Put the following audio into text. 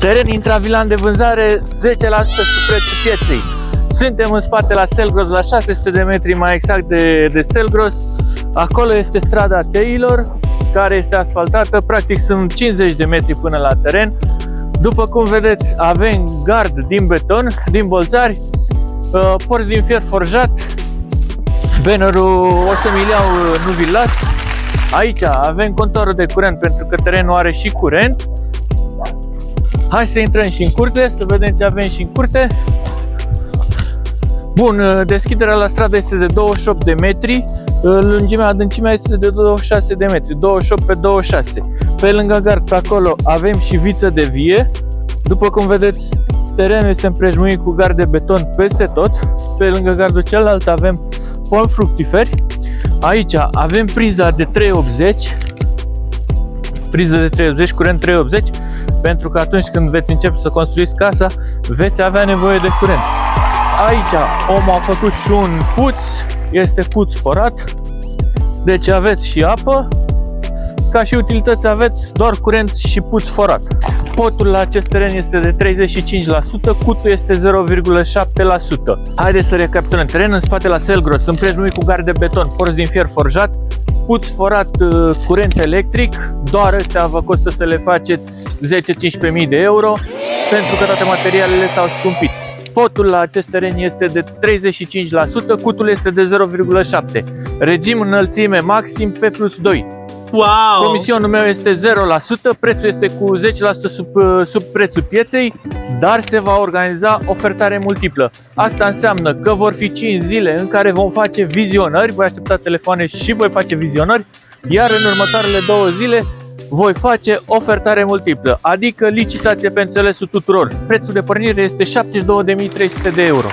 Teren intravilan de vânzare 10% sub prețul pieței. Suntem în spate la Selgros, la 600 de metri mai exact de Selgros. Acolo este strada Teilor, care este asfaltată. Practic sunt 50 de metri până la teren. După cum vedeți, avem gard din beton, din bolțari, porți din fier forjat. Bannerul o să-mi iau, nu vi-l las. Aici avem contorul de curent pentru că terenul are și curent. Hai să intrăm și în curte, să vedem ce avem și în curte. Bun, deschiderea la stradă este de 28 de metri, adâncimea este de 26 de metri, 28 pe 26. Pe lângă gard, pe acolo, avem și viță de vie. După cum vedeți, terenul este împrejmuit cu gard de beton peste tot. Pe lângă gardul celălalt avem pomi fructiferi. Aici avem priza de 380, curent 380, pentru că atunci când veți începe să construiți casa, veți avea nevoie de curent. Aici omul a făcut și un puț, este puț forat, deci aveți și apă, ca și utilități aveți doar curent și puț forat. Potul la acest teren este de 35%, cutul este 0,7%. Haideți să recapitulăm. Teren în spate la Selgros, împrejmuit cu gard de beton, porți din fier forjat, puț forat, curent electric. Doar astea vă costă să le faceți 10-15 mii de euro, pentru că toate materialele s-au scumpit. Potul la acest teren este de 35%, cutul este de 0,7%. Regim înălțime maxim P+2. Wow! Comisionul meu este 0%, prețul este cu 10% sub prețul pieței, dar se va organiza ofertare multiplă. Asta înseamnă că vor fi 5 zile în care vom face vizionări, voi aștepta telefoane și voi face vizionări, iar în următoarele 2 zile voi face ofertare multiplă, adică licitație pe înțelesul tuturor. Prețul de pornire este 72.300 de euro.